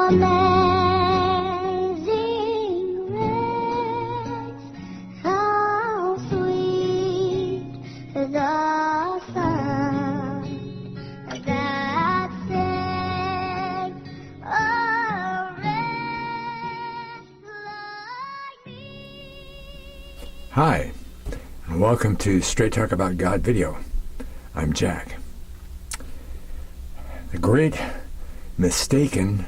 Amazing grace, how sweet the sound that saved a wretch like me. Hi, and welcome to Straight Talk About God video. I'm Jack. The great mistaken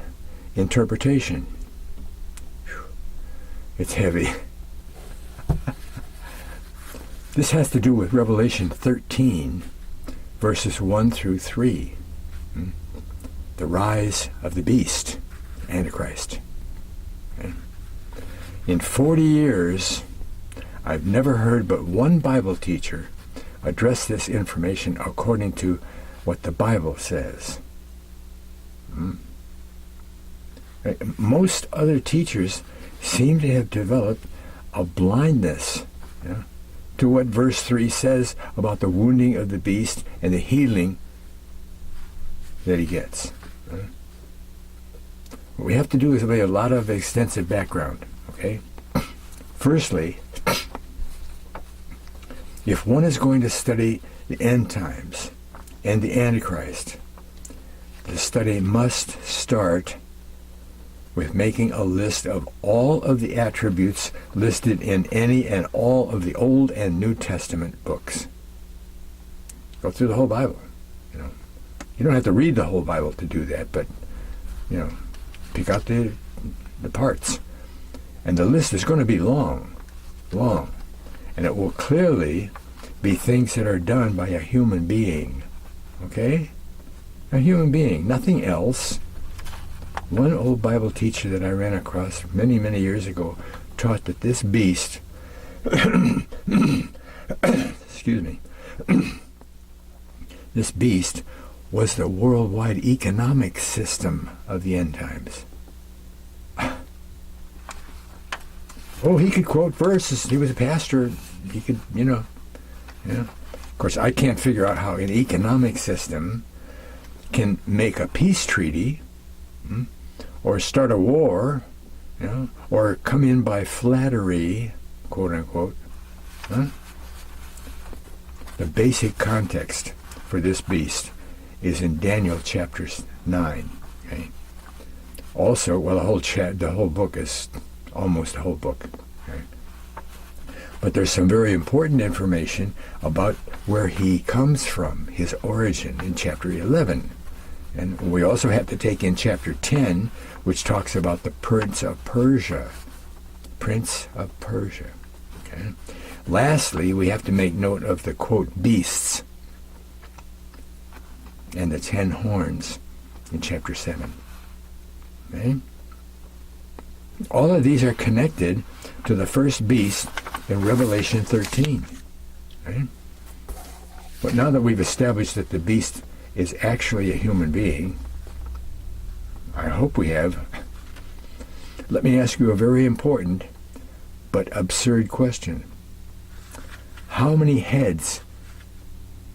interpretation. Whew. It's heavy. This has to do with Revelation 13, verses 1 through 3. The rise of the beast, Antichrist. Okay. In 40 years, I've never heard but one Bible teacher address this information according to what the Bible says. Most other teachers seem to have developed a blindness to what verse 3 says about the wounding of the beast and the healing that he gets. What we have to do is lay a lot of extensive background. Okay. Firstly, if one is going to study the end times and the Antichrist, the study must start with making a list of all of the attributes listed in any and all of the Old and New Testament books. Go through the whole Bible. You don't have to read the whole Bible to do that, but pick out the parts. And the list is going to be long, and it will clearly be things that are done by a human being. Okay? A human being, nothing else. One old Bible teacher that I ran across many, many years ago taught that this beast, excuse me, this beast was the worldwide economic system of the end times. Oh, he could quote verses. He was a pastor. He could, Of course, I can't figure out how an economic system can make a peace treaty, or start a war, or come in by flattery, quote unquote. The basic context for this beast is in Daniel chapter 9. Okay. Also, well, the whole book is almost the whole book. Okay. But there's some very important information about where he comes from, his origin, in chapter 11. And we also have to take in chapter 10, which talks about the Prince of Persia. Prince of Persia. Okay. Lastly, we have to make note of the, quote, beasts and the 10 horns in chapter 7. Okay. All of these are connected to the first beast in Revelation 13. Okay. But now that we've established that the beast is actually a human being, I hope we have, let me ask you a very important but absurd question. How many heads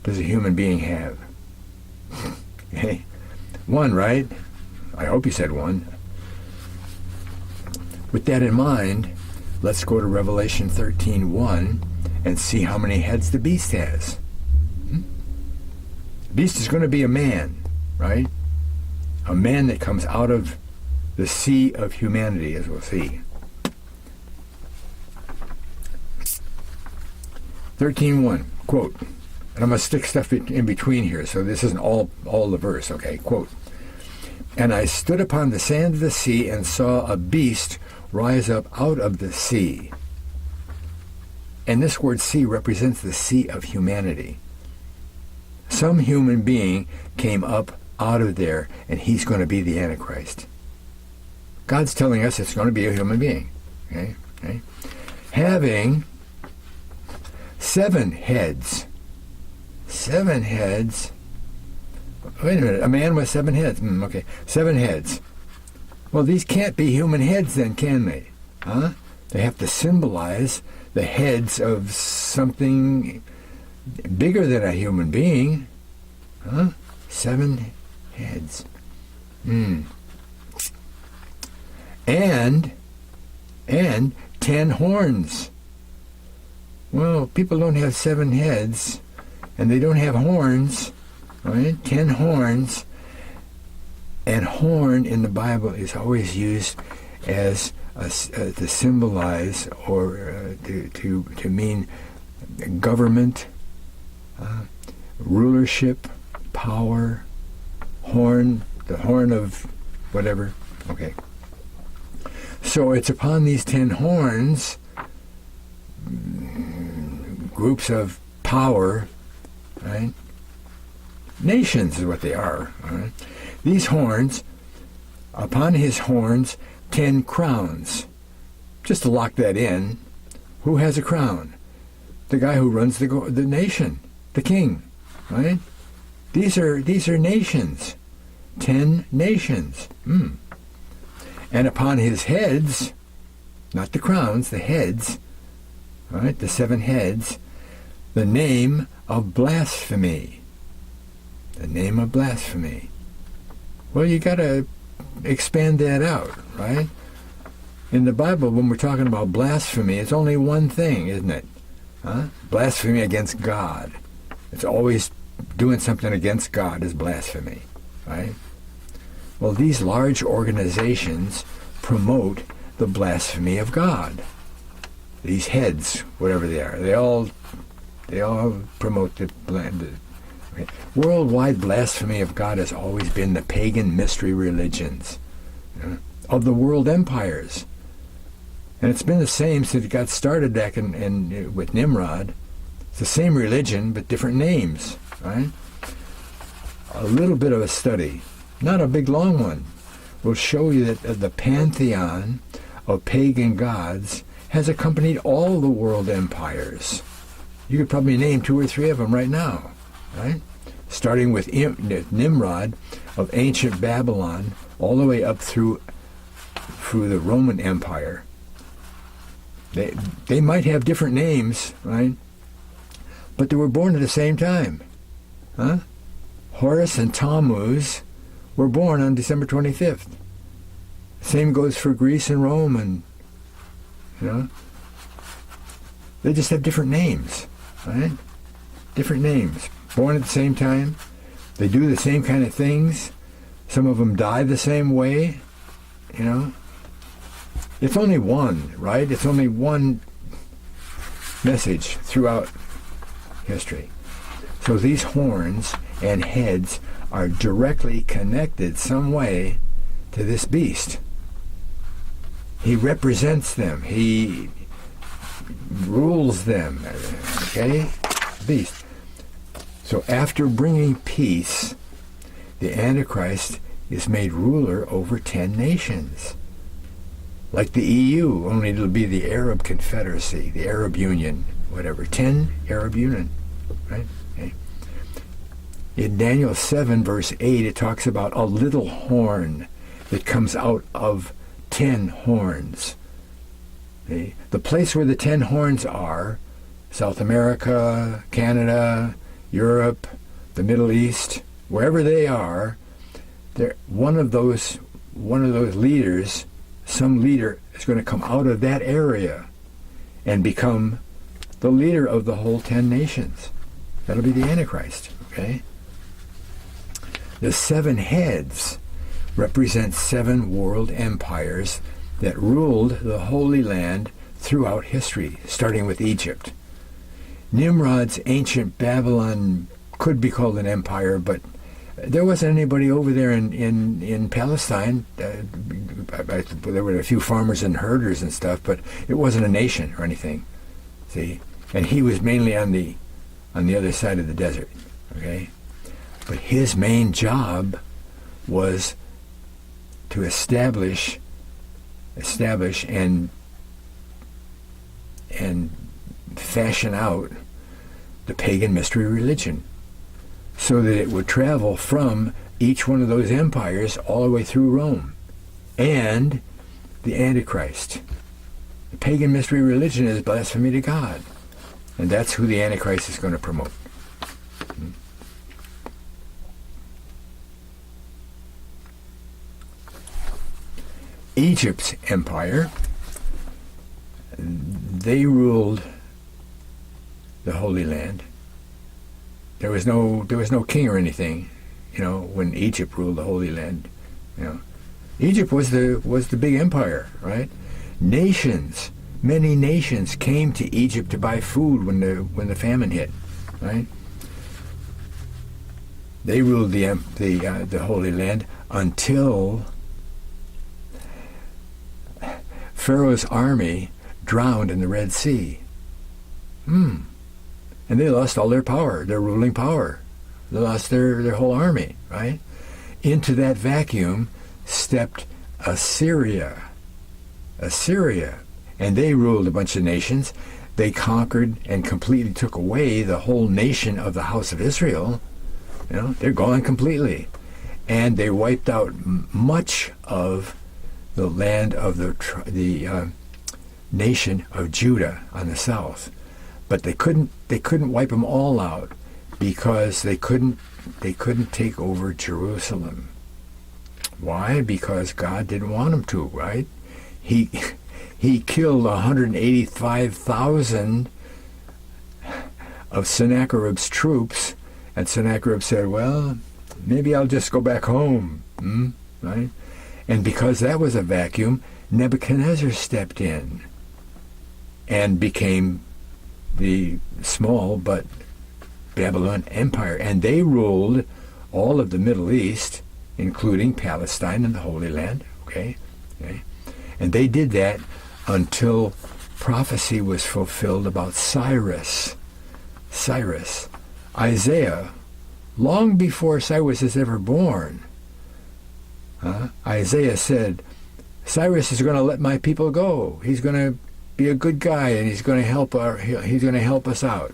does a human being have? Okay. One, right? I hope you said one. With that in mind, let's go to Revelation 13:1 and see how many heads the beast has. The beast is going to be a man, right? A man that comes out of the sea of humanity, as we'll see. 13:1, quote, and I'm going to stick stuff in between here, so this isn't all the verse, okay, quote. And I stood upon the sand of the sea and saw a beast rise up out of the sea. And this word sea represents the sea of humanity. Some human being came up out of there, and he's going to be the Antichrist. God's telling us it's going to be a human being. Okay? Having 7 heads. 7 heads. Wait a minute, a man with 7 heads. Okay, 7 heads. Well, these can't be human heads then, can they? Huh? They have to symbolize the heads of something bigger than a human being. Huh? 7 heads. and 10 horns. Well, people don't have 7 heads, and they don't have horns, right? 10 horns. And horn in the Bible is always used as to symbolize or to mean government, rulership, power, horn, the horn of whatever. Okay. So it's upon these 10 horns, groups of power, right? Nations is what they are. Right? These horns, upon his horns, 10 crowns. Just to lock that in, who has a crown? The guy who runs the nation, the king, right? These are nations, 10 nations. And upon his heads, not the crowns, the heads, right? The 7 heads, the name of blasphemy. The name of blasphemy. Well, you got to expand that out, right? In the Bible, when we're talking about blasphemy, it's only one thing, isn't it? Blasphemy against God. It's always doing something against God is blasphemy, right? Well, these large organizations promote the blasphemy of God. These heads, whatever they are, they all promote the okay. Worldwide blasphemy of God has always been the pagan mystery religions of the world empires. And it's been the same since it got started back in with Nimrod. It's the same religion, but different names, right? A little bit of a study, not a big long one, will show you that the pantheon of pagan gods has accompanied all the world empires. You could probably name 2 or 3 of them right now, right? Starting with Nimrod of ancient Babylon, all the way up through the Roman Empire. They might have different names, right? But they were born at the same time. Horus and Tammuz were born on December 25th. Same goes for Greece and Rome, and they just have different names, right? Different names. Born at the same time. They do the same kind of things. Some of them die the same way, It's only one, right? It's only one message throughout history. So these horns and heads are directly connected some way to this beast. He represents them. He rules them. Okay? Beast. So after bringing peace, the Antichrist is made ruler over 10 nations. Like the EU, only it'll be the Arab Confederacy, the Arab Union, whatever. 10 Arab Union, right? Okay. In Daniel 7, verse 8, it talks about a little horn that comes out of 10 horns. Okay. The place where the 10 horns are, South America, Canada, Europe, the Middle East, wherever they are, one of those leaders, some leader is going to come out of that area and become the leader of the whole 10 nations. That'll be the Antichrist, okay? The 7 heads represent 7 world empires that ruled the Holy Land throughout history, starting with Egypt. Nimrod's ancient Babylon could be called an empire, but there wasn't anybody over there in Palestine. There were a few farmers and herders and stuff, but it wasn't a nation or anything. See, and he was mainly on the other side of the desert. Okay, but his main job was to establish and fashion out the pagan mystery religion, so that it would travel from each one of those empires all the way through Rome. And the Antichrist. The pagan mystery religion is blasphemy to God. And that's who the Antichrist is going to promote. Egypt's empire. They ruled the Holy Land. There was no king or anything, when Egypt ruled the Holy Land. Egypt was the big empire, right? Many nations came to Egypt to buy food when the famine hit, right? They ruled the Holy Land until Pharaoh's army drowned in the Red Sea. And they lost all their power, their ruling power. They lost their whole army, right? Into that vacuum stepped Assyria. And they ruled a bunch of nations. They conquered and completely took away the whole nation of the house of Israel. They're gone completely. And they wiped out much of the land of the nation of Judah on the south. But they couldn't wipe them all out because they couldn't take over Jerusalem. Why? Because God didn't want them to, right? He killed 185,000 of Sennacherib's troops, and Sennacherib said, well, maybe I'll just go back home, right? And because that was a vacuum, Nebuchadnezzar stepped in and became the small but Babylon Empire. And they ruled all of the Middle East, including Palestine and the Holy Land, okay? And they did that until prophecy was fulfilled about Cyrus. Isaiah, long before Cyrus is ever born, Isaiah said, Cyrus is going to let my people go. He's going to be a good guy, and he's going to help us out.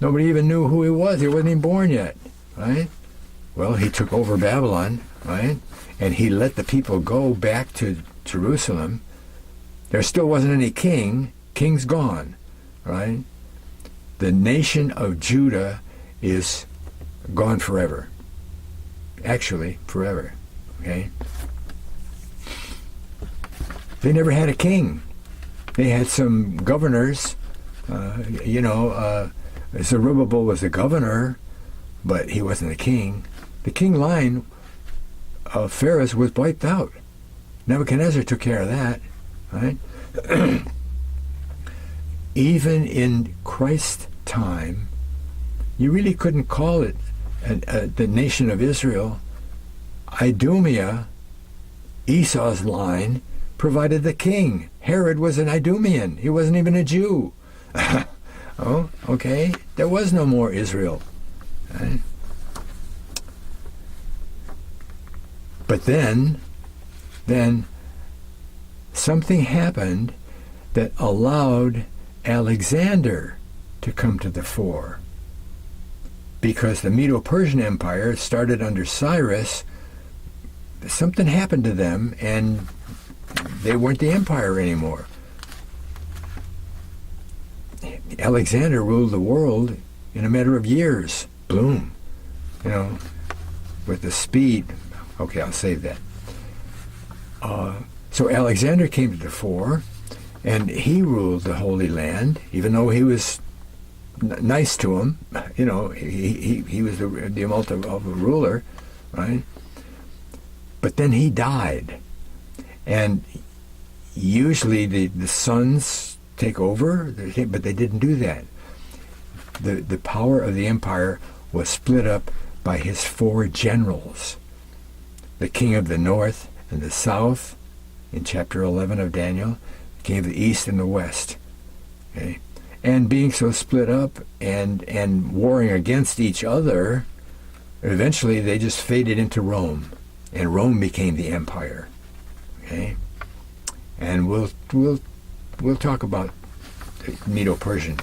Nobody even knew who he was. He wasn't even born yet, right? Well, he took over Babylon, right? And he let the people go back to Jerusalem. There still wasn't any king. King's gone, right? The nation of Judah is gone forever. Actually, forever, okay? They never had a king. They had some governors. Zerubbabel was a governor, but he wasn't a king. The king line of Pharaoh was wiped out. Nebuchadnezzar took care of that, right? Even in Christ's time, you really couldn't call it the nation of Israel. Idumea, Esau's line, provided the king. Herod was an Idumean. He wasn't even a Jew. Oh, okay. There was no more Israel. Right? But then something happened that allowed Alexander to come to the fore. Because the Medo-Persian Empire started under Cyrus, something happened to them and they weren't the empire anymore. Alexander ruled the world in a matter of years. Boom. With the speed. Okay, I'll save that. So Alexander came to the fore, and he ruled the Holy Land, even though he was nice to him. He was the ultimate ruler, right? But then he died. And usually the sons take over, but they didn't do that. The power of the empire was split up by his 4 generals. The king of the north and the south, in chapter 11 of Daniel, the king of the east and the west. Okay? And being so split up and warring against each other, eventually they just faded into Rome, and Rome became the empire. Okay? And we'll talk about the Medo-Persian.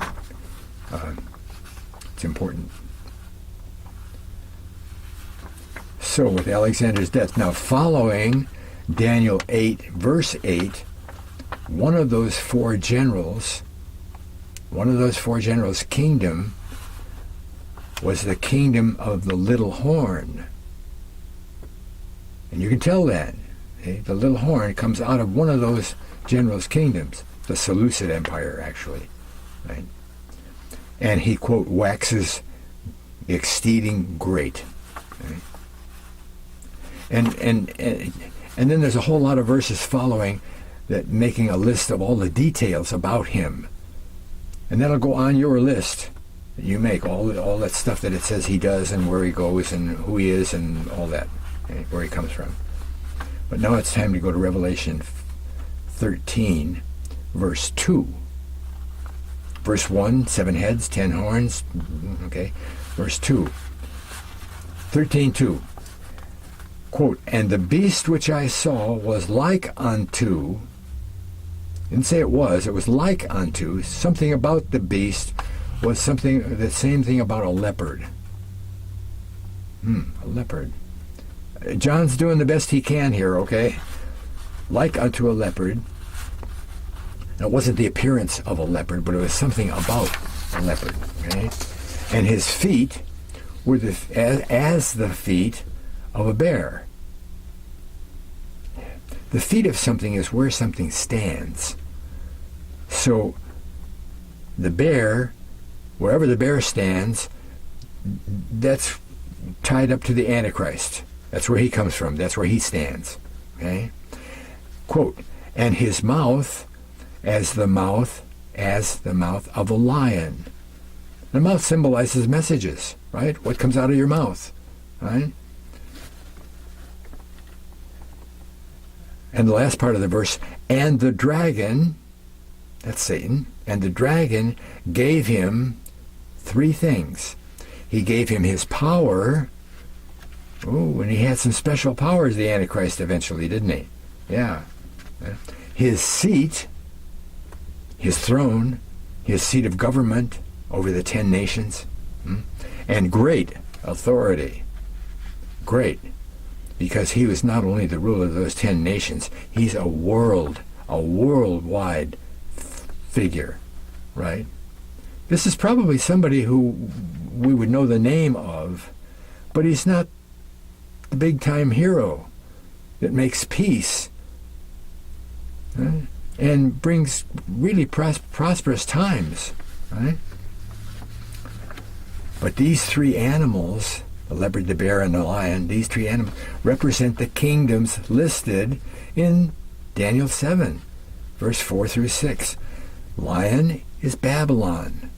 It's important. So with Alexander's death, now following Daniel 8, verse 8, one of those four generals' kingdom was the kingdom of the little horn. And you can tell that. Okay? The little horn comes out of one of those generals' kingdoms, the Seleucid Empire, actually. Right? And he, quote, waxes exceeding great. Right? And then there's a whole lot of verses following that, making a list of all the details about him. And that'll go on your list that you make, all that stuff that it says he does and where he goes and who he is and all that, okay, where he comes from. But now it's time to go to Revelation 13, verse 2. Verse 1, 7 heads, 10 horns. Okay. Verse 2. 13:2. Quote, and the beast which I saw was like unto, didn't say it was like unto, something about the beast was something, the same thing about a leopard. A leopard. John's doing the best he can here, okay? Like unto a leopard. It wasn't the appearance of a leopard, but it was something about a leopard, okay? And his feet were as the feet of a bear. The feet of something is where something stands. So the bear, wherever the bear stands, that's tied up to the Antichrist. That's where he comes from. That's where he stands. Okay? Quote, and his mouth as the mouth of a lion. The mouth symbolizes messages, right? What comes out of your mouth, right? And the last part of the verse, and the dragon, that's Satan, and the dragon gave him 3 things. He gave him his power. Oh, and he had some special powers, the Antichrist, eventually, didn't he? Yeah. His seat, his throne, his seat of government over the 10 nations, and great authority. Great. Because he was not only the ruler of those 10 nations, he's a worldwide figure, right? This is probably somebody who we would know the name of, but he's not the big-time hero that makes peace, right? And brings really prosperous times, right? But these 3 animals, the leopard, the bear, and the lion, these 3 animals represent the kingdoms listed in Daniel 7, verse 4 through 6. Lion is Babylon,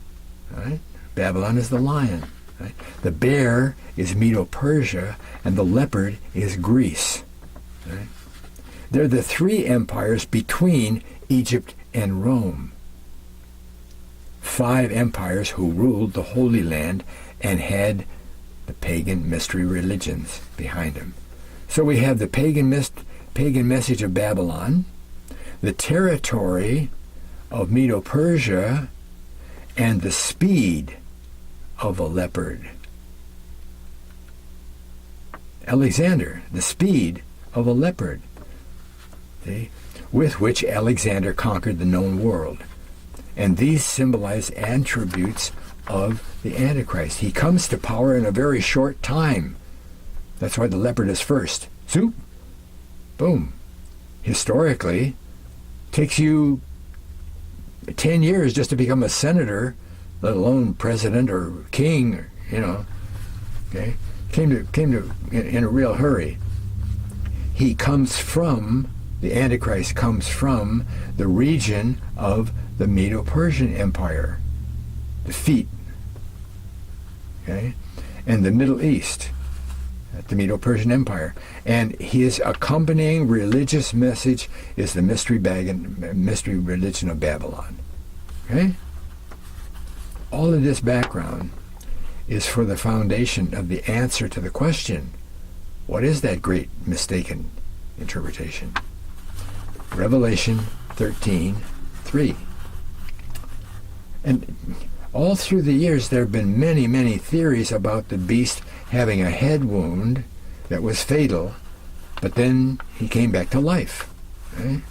right? Babylon is the lion, right? The bear is Medo-Persia, and the leopard is Greece, right? They're the 3 empires between Egypt and Rome. 5 empires who ruled the Holy Land and had the pagan mystery religions behind them. So we have the pagan message of Babylon, the territory of Medo-Persia, and the speed of a leopard. Alexander, the speed of a leopard, see, with which Alexander conquered the known world. And these symbolize attributes of the Antichrist. He comes to power in a very short time. That's why the leopard is first. Zoop, boom. Historically, takes you 10 years just to become a senator, let alone president or king, okay? Came to in a real hurry. He comes from, the Antichrist comes from the region of the Medo-Persian Empire, the feet, okay, and the Middle East, the Medo-Persian Empire. And his accompanying religious message is the mystery religion of Babylon. Okay? All of this background is for the foundation of the answer to the question, what is that great mistaken interpretation? Revelation 13:3. And all through the years there have been many, many theories about the beast having a head wound that was fatal, but then he came back to life. Okay?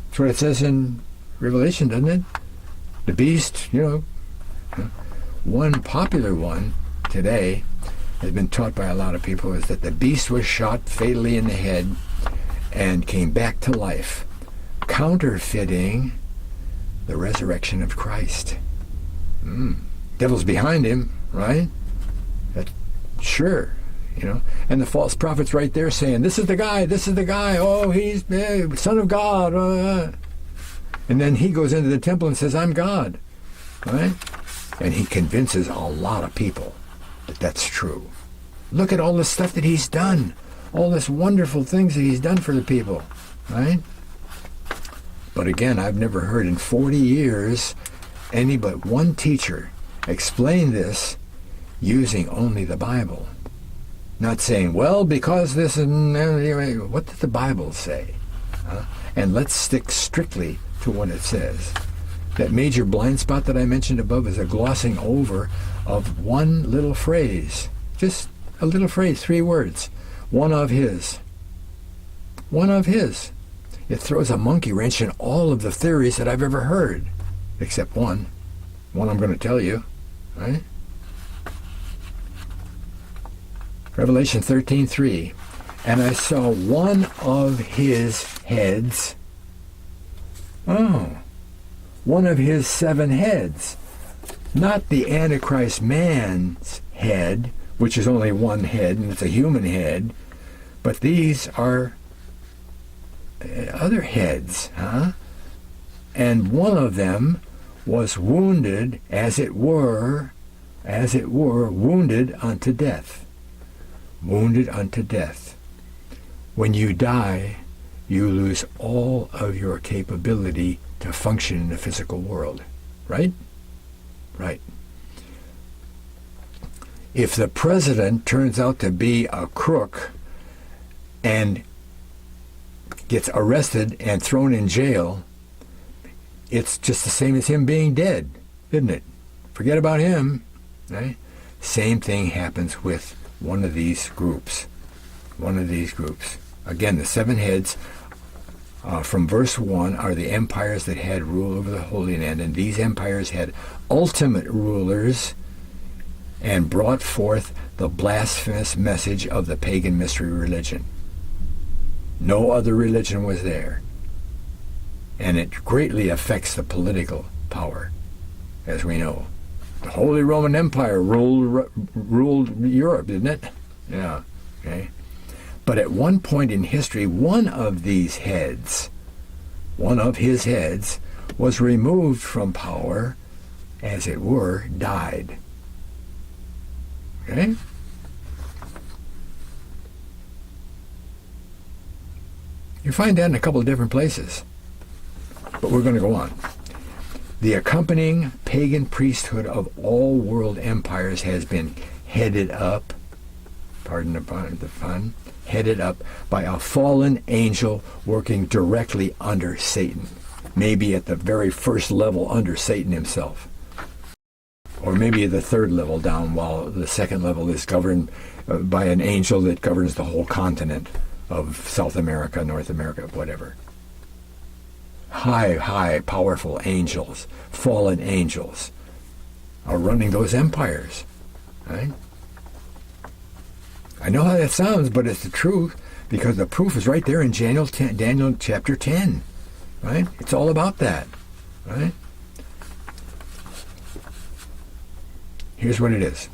That's what it says in Revelation, doesn't it? The beast, one popular one today has been taught by a lot of people is that the beast was shot fatally in the head and came back to life, counterfeiting the resurrection of Christ. Devil's behind him, right? Sure, and the false prophet's right there saying, this is the guy, oh, he's son of God. And then he goes into the temple and says, I'm God, right? And he convinces a lot of people that that's true. Look at all the stuff that he's done, all this wonderful things that he's done for the people, right? But again, I've never heard in 40 years any but one teacher explain this using only the Bible. Not saying, well, because this is... What did the Bible say? And let's stick strictly to what it says. That major blind spot that I mentioned above is a glossing over of one little phrase. Just a little phrase, 3 words. One of his. One of his. It throws a monkey wrench in all of the theories that I've ever heard. Except one. One I'm going to tell you. Right? Revelation 13:3. And I saw one of his heads. One of his 7 heads. Not the Antichrist man's head, which is only one head, and it's a human head, but these are other heads, And one of them was wounded, as it were, wounded unto death. Wounded unto death. When you die, you lose all of your capability to function in the physical world. Right? Right. If the president turns out to be a crook and gets arrested and thrown in jail, it's just the same as him being dead, isn't it? Forget about him. Right? Same thing happens with one of these groups. One of these groups. Again, the 7 heads from verse 1 are the empires that had rule over the Holy Land, and these empires had ultimate rulers and brought forth the blasphemous message of the pagan mystery religion. No other religion was there. And it greatly affects the political power, as we know. The Holy Roman Empire ruled Europe, didn't it? Yeah, okay. But at one point in history, one of his heads, was removed from power, as it were, died. Okay? You find that in a couple of different places. But we're going to go on. The accompanying pagan priesthood of all world empires has been headed up, pardon the pun, headed up by a fallen angel working directly under Satan. Maybe at the very first level under Satan himself. Or maybe at the 3rd level down, while the 2nd level is governed by an angel that governs the whole continent of South America, North America, whatever. High, powerful angels, fallen angels, are running those empires. Right? I know how that sounds, but it's the truth, because the proof is right there in Daniel chapter 10. Right? It's all about that. Right? Here's what it is.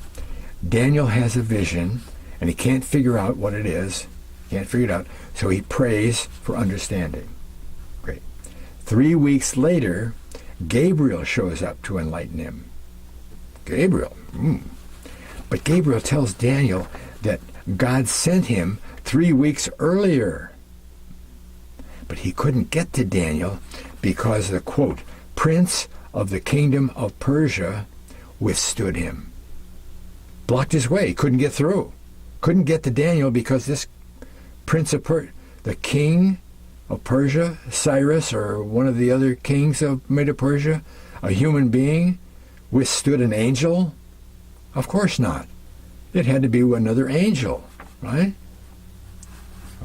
Daniel has a vision, and he can't figure out what it is. Can't figure it out, so he prays for understanding. 3 weeks later, Gabriel shows up to enlighten him. Gabriel. But Gabriel tells Daniel that God sent him 3 weeks earlier. But he couldn't get to Daniel because the, quote, prince of the kingdom of Persia withstood him. Blocked his way. Couldn't get through. Couldn't get to Daniel because this prince of Persia, the king of Persia, Cyrus, or one of the other kings of Medo-Persia, a human being, withstood an angel? Of course not. It had to be another angel, right?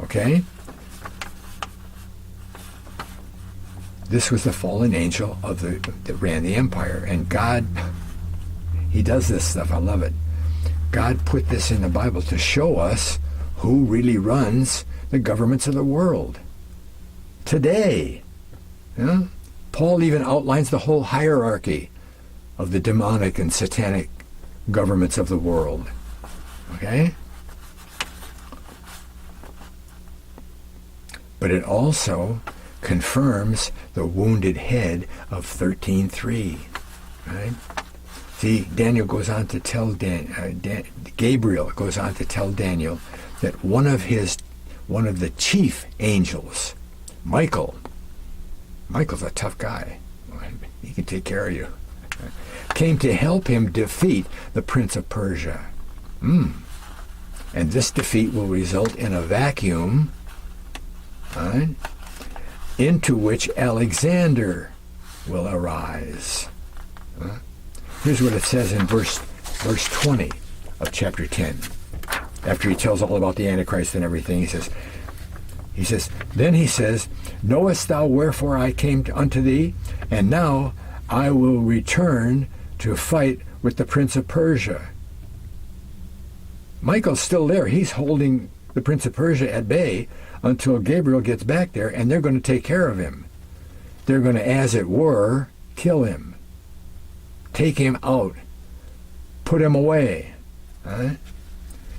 Okay? This was the fallen angel that ran the empire. And God, he does this stuff. I love it. God put this in the Bible to show us who really runs the governments of the world today. Yeah? Paul even outlines the whole hierarchy of the demonic and satanic governments of the world. Okay? But it also confirms the wounded head of 13:3. Right? See, Daniel goes on to tell Gabriel goes on to tell Daniel that one of the chief angels, Michael's a tough guy. He can take care of you. Came to help him defeat the prince of Persia. And this defeat will result in a vacuum, right, into which Alexander will arise. Here's what it says in verse 20 of chapter 10. After he tells all about the Antichrist and everything, he says, knowest thou wherefore I came unto thee? And now I will return to fight with the prince of Persia. Michael's still there. He's holding the prince of Persia at bay until Gabriel gets back there, and they're going to take care of him. They're going to, as it were, kill him. Take him out. Put him away.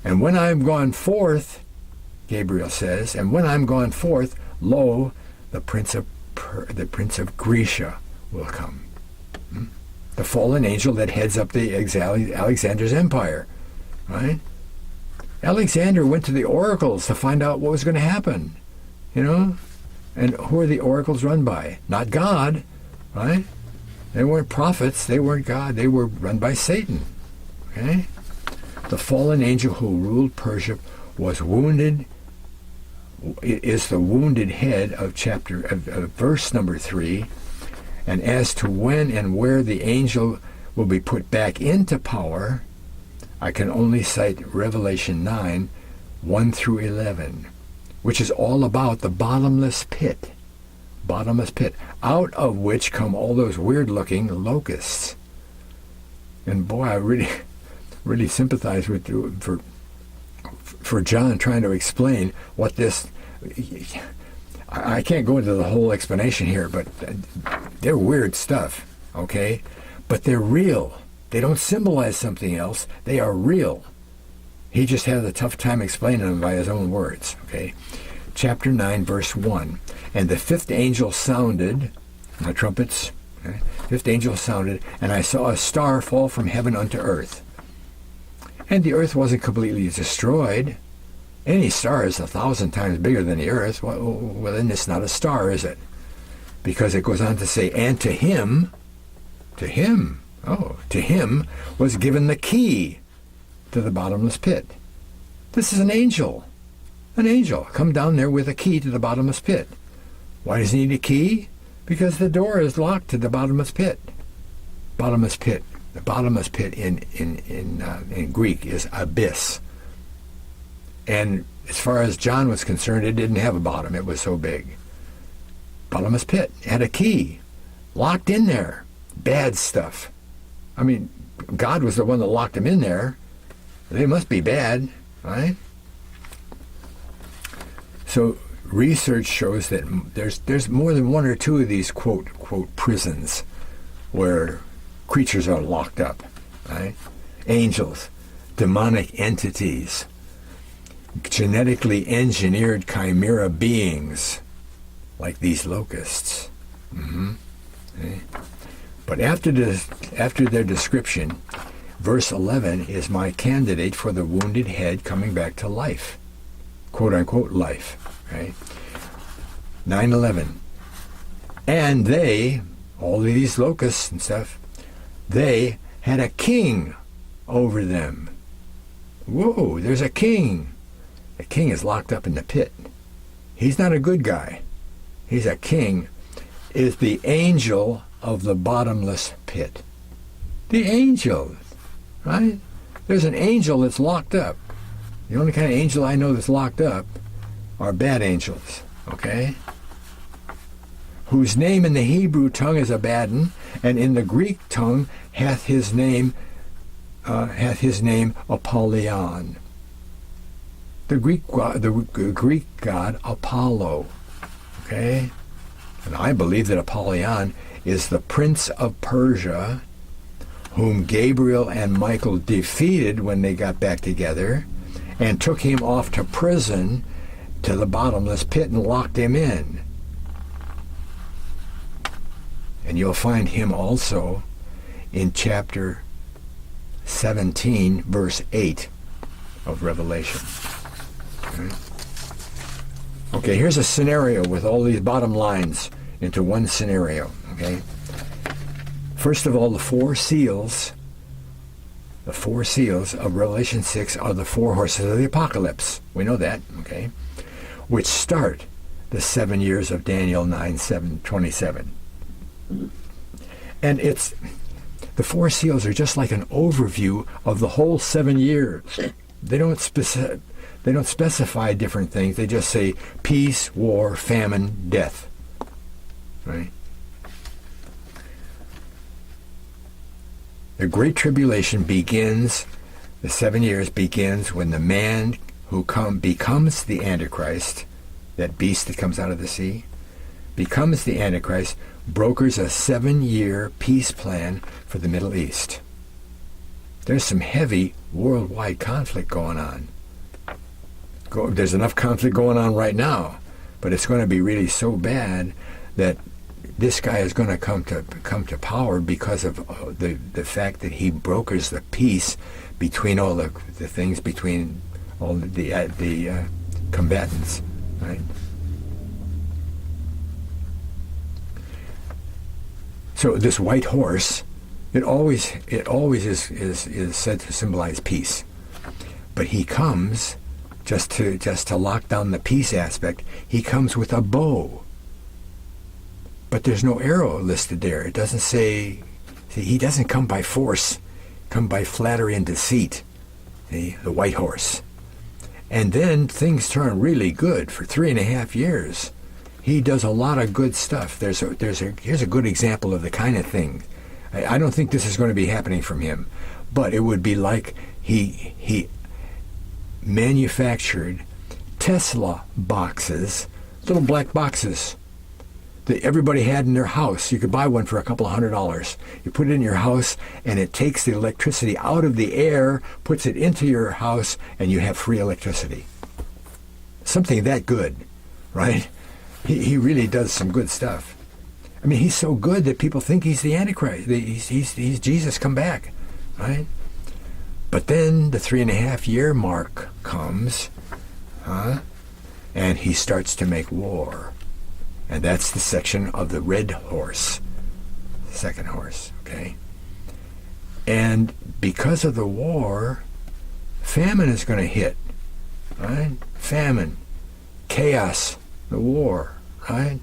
And when I'm gone forth, Gabriel says, and when I'm gone forth, lo, the prince of Grecia will come. The fallen angel that heads up the Alexander's empire. Right? Alexander went to the oracles to find out what was going to happen. And who are the oracles run by? Not God. Right? They weren't prophets. They weren't God. They were run by Satan. Okay? The fallen angel who ruled Persia was wounded. It is the wounded head of verse number 3. And as to when and where the angel will be put back into power, I can only cite Revelation 9, 1 through 11, which is all about the bottomless pit, out of which come all those weird-looking locusts. And boy, I really sympathize with you for John trying to explain what this. I can't go into the whole explanation here, but they're weird stuff, okay? But they're real. They don't symbolize something else. They are real. He just has a tough time explaining them by his own words, okay? Chapter 9, verse 1. And the fifth angel sounded, the trumpets, okay? Fifth angel sounded, and I saw a star fall from heaven unto earth. And the earth wasn't completely destroyed. Any star is 1,000 times bigger than the earth. Well, then it's not a star, is it? Because it goes on to say, and to him was given the key to the bottomless pit. This is an angel. An angel. Come down there with a key to the bottomless pit. Why does he need a key? Because the door is locked to the bottomless pit. Bottomless pit. The bottomless pit in Greek is abyss. And as far as John was concerned, it didn't have a bottom. It was so big. Bottomless pit. Had a key. Locked in there. Bad stuff. I mean, God was the one that locked them in there. They must be bad, right? So research shows that there's more than one or two of these quote prisons where creatures are locked up, right? Angels, demonic entities, genetically engineered chimera beings like these locusts. Okay? But after their description, verse 11 is my candidate for the wounded head coming back to life, quote unquote life, right? 9:11. And they, all of these locusts and stuff, they had a king over them. Whoa, there's a king. The king is locked up in the pit. He's not a good guy. He's a king. Is the angel of the bottomless pit. The angel, right? There's an angel that's locked up. The only kind of angel I know that's locked up are bad angels, okay? Whose name in the Hebrew tongue is Abaddon, and in the Greek tongue hath his name Apollyon. the Greek god Apollo. Okay? And I believe that Apollyon is the prince of Persia, whom Gabriel and Michael defeated when they got back together, and took him off to prison, to the bottomless pit, and locked him in. And you'll find him also in chapter 17, verse 8 of Revelation. Okay, here's a scenario with all these bottom lines into one scenario. Okay. First of all, the four seals of Revelation 6 are the four horses of the apocalypse. We know that, okay? Which start the 7 years of Daniel 9:27. And the four seals are just like an overview of the whole 7 years. They don't specify different things. They just say peace, war, famine, death. Right? The Great Tribulation begins, the 7 years begins when the man who becomes the Antichrist, that beast that comes out of the sea, becomes the Antichrist, brokers a 7-year peace plan for the Middle East. There's some heavy worldwide conflict going on. There's enough conflict going on right now, but it's going to be really so bad that this guy is going to come to power because of the fact that he brokers the peace between all the things, between all the combatants, right? So this white horse, it always is said to symbolize peace, but he comes just to lock down the peace aspect. He comes with a bow. But there's no arrow listed there. It doesn't say, he doesn't come by force, come by flattery and deceit, the white horse. And then things turn really good for 3.5 years. He does a lot of good stuff. Here's a good example of the kind of thing. I don't think this is going to be happening from him, but it would be like he manufactured Tesla boxes, little black boxes, that everybody had in their house. You could buy one for a couple of $100. You put it in your house, and it takes the electricity out of the air, puts it into your house, and you have free electricity. Something that good, right? He really does some good stuff. I mean, he's so good that people think he's the Antichrist. He's Jesus come back, right? But then the 3.5-year mark comes, and he starts to make war. And that's the section of the red horse, second horse, okay? And because of the war, famine is going to hit, right? Famine, chaos, the war, right?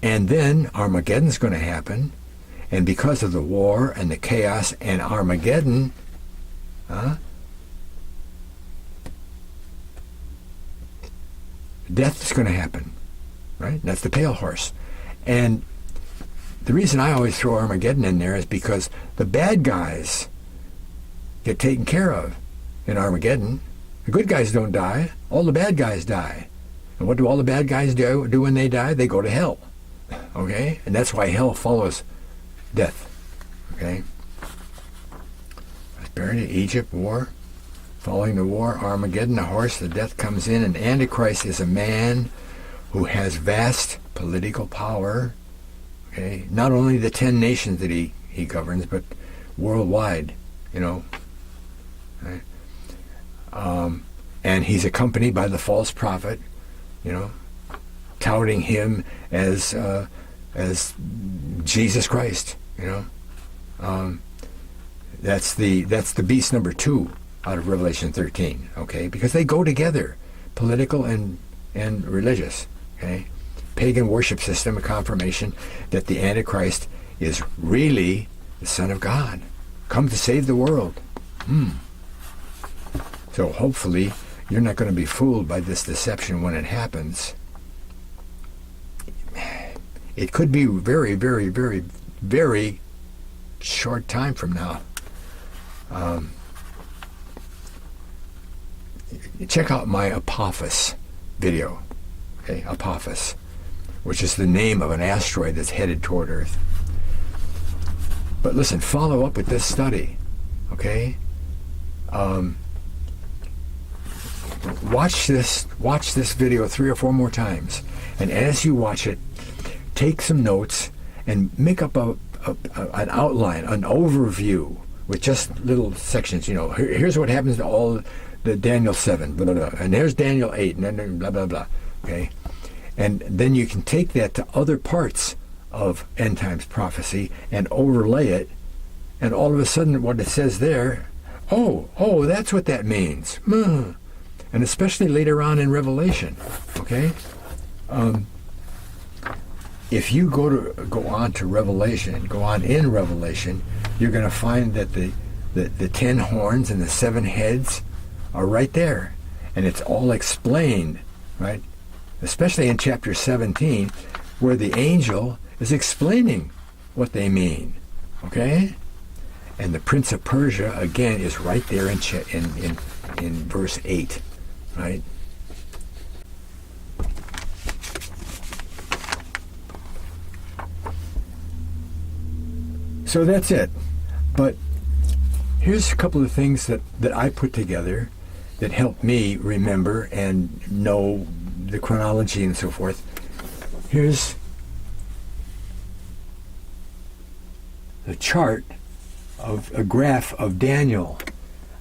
And then Armageddon's going to happen, and because of the war and the chaos and Armageddon, death is going to happen. Right? That's the pale horse. And the reason I always throw Armageddon in there is because the bad guys get taken care of in Armageddon. The good guys don't die. All the bad guys die. And what do all the bad guys do when they die? They go to hell. Okay? And that's why hell follows death. Okay? Prosperity, Egypt, war. Following the war, Armageddon, a horse, the death comes in, and Antichrist is a man who has vast political power, okay? Not only the 10 nations that he governs, but worldwide, right? And he's accompanied by the false prophet, touting him as Jesus Christ, That's the beast number 2 out of Revelation 13, okay? Because they go together, political and religious. Okay? Pagan worship system, a confirmation that the Antichrist is really the Son of God, come to save the world. So hopefully you're not going to be fooled by this deception when it happens. It could be very, very, very, very short time from now. check out my Apophis video. Okay, Apophis, which is the name of an asteroid that's headed toward Earth. But listen, follow up with this study, okay? Watch this video 3 or 4 more times, and as you watch it, take some notes and make up an outline, an overview with just little sections. You know, here's what happens to all the Daniel 7, blah, blah, blah, and there's Daniel 8, and then blah, blah, blah, okay? And then you can take that to other parts of end times prophecy and overlay it, and all of a sudden what it says there, oh, that's what that means. And especially later on in Revelation, okay? If you go on in Revelation, you're going to find that the 10 horns and the 7 heads are right there, and it's all explained, right? Especially in chapter 17, where the angel is explaining what they mean, okay? And the Prince of Persia, again, is right there in verse 8, right? So that's it. But here's a couple of things that I put together that helped me remember and know the chronology and so forth. Here's the chart of a graph of Daniel.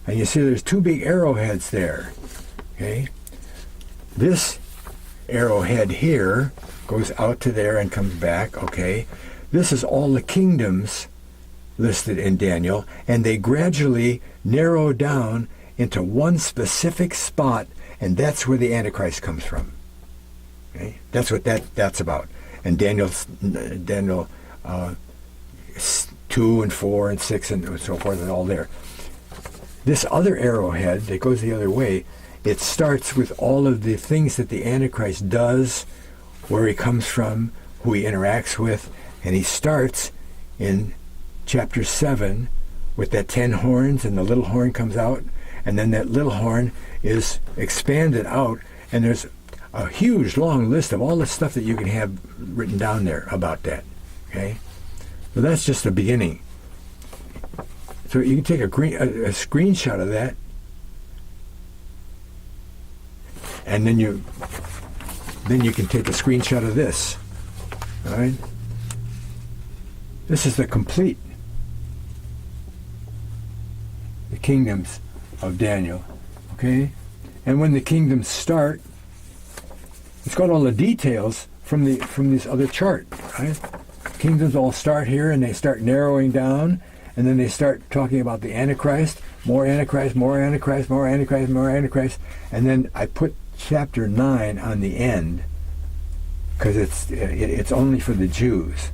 And you see there's 2 big arrowheads there. Okay? This arrowhead here goes out to there and comes back. Okay? This is all the kingdoms listed in Daniel, and they gradually narrow down into one specific spot, and that's where the Antichrist comes from. Okay? That's what that's about. And Daniel 2 and 4 and 6 and so forth and all there. This other arrowhead that goes the other way, it starts with all of the things that the Antichrist does, where he comes from, who he interacts with, and he starts in chapter 7 with that 10 horns, and the little horn comes out, and then that little horn is expanded out, and there's a huge long list of all the stuff that you can have written down there about that. Okay? So that's just the beginning. So you can take a screenshot of that, and then you can take a screenshot of this. All right? This is the complete the kingdoms of Daniel. Okay? And when the kingdoms start, it's got all the details from this other chart, right? Kingdoms all start here, and they start narrowing down, and then they start talking about the Antichrist, more Antichrist, more Antichrist, more Antichrist, more Antichrist, and then I put chapter 9 on the end because it's only for the Jews,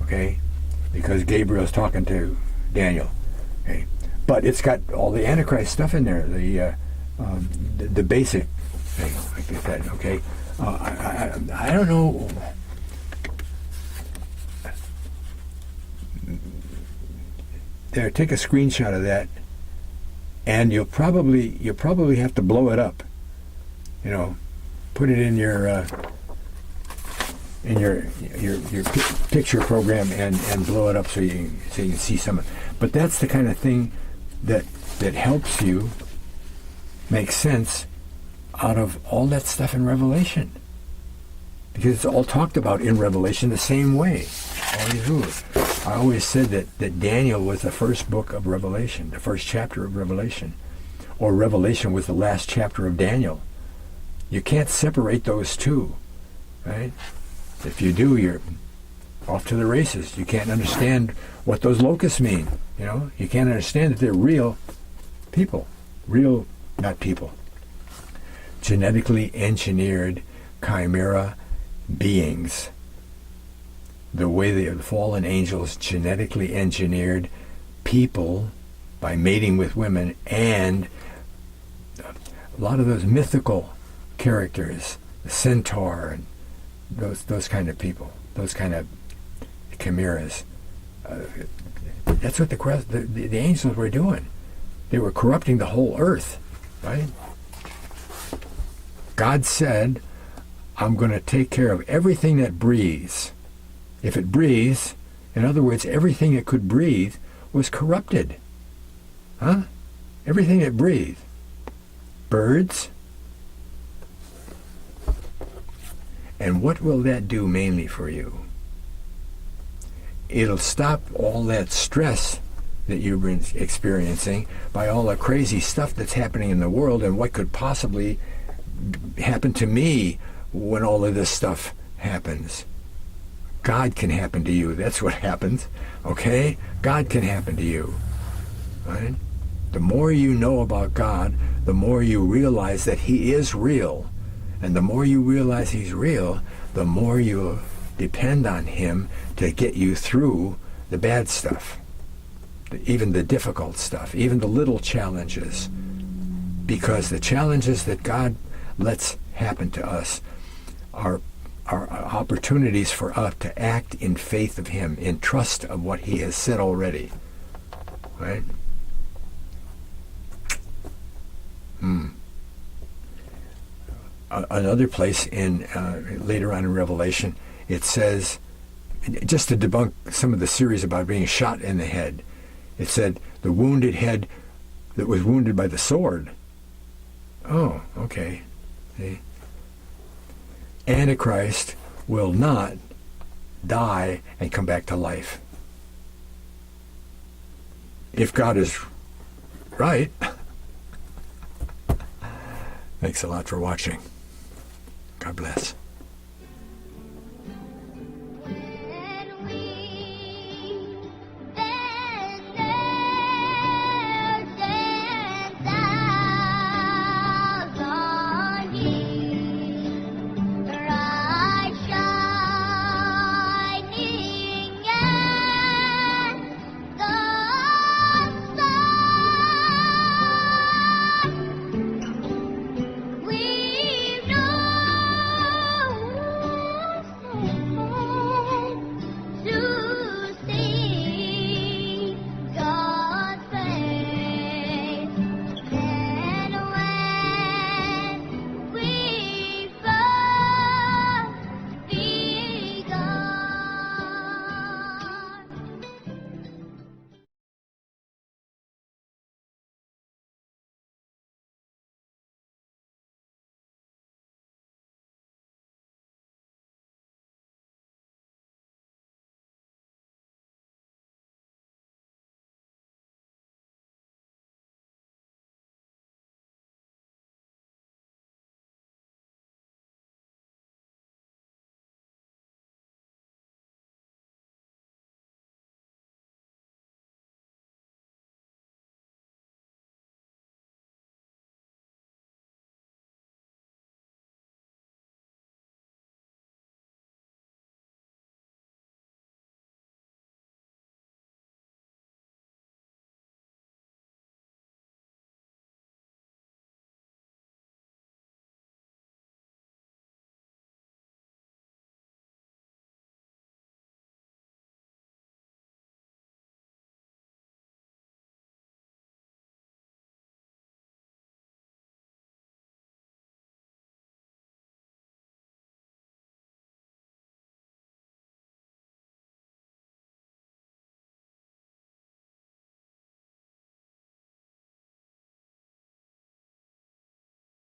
okay? Because Gabriel's talking to Daniel, okay? But it's got all the Antichrist stuff in there, the basic thing like that, okay? I don't know. There, take a screenshot of that, and you'll probably have to blow it up. You know, put it in your picture program and blow it up so you can see some of it. But that's the kind of thing that helps you make sense out of all that stuff in Revelation, because it's all talked about in Revelation the same way. I always said that Daniel was the first book of Revelation, the first chapter of Revelation, or Revelation was the last chapter of Daniel. You can't separate those two, right? If you do, you're off to the races. You can't understand what those locusts mean. You know, you can't understand that they're real people, not people, genetically engineered chimera beings. The way the fallen angels genetically engineered people by mating with women, and a lot of those mythical characters, the centaur and those kind of people, those kind of chimeras. That's what the angels were doing. They were corrupting the whole earth, right? God said, I'm going to take care of everything that breathes. If it breathes, in other words, everything that could breathe was corrupted. Huh? Everything that breathed. Birds. And what will that do mainly for you? It'll stop all that stress that you've been experiencing by all the crazy stuff that's happening in the world and what could possibly happen to me when all of this stuff happens. God can happen to you. That's what happens. Okay? God can happen to you. Right? The more you know about God, the more you realize that he is real. And the more you realize he's real, the more you depend on him to get you through the bad stuff, even the difficult stuff, even the little challenges. Because the challenges that God lets happen to us are opportunities for us to act in faith of him, in trust of what he has said already. Right? Another place in later on in Revelation, it says, just to debunk some of the series about being shot in the head, it said the wounded head that was wounded by the sword. Oh, okay. See? Antichrist will not die and come back to life. If God is right. Thanks a lot for watching. God bless.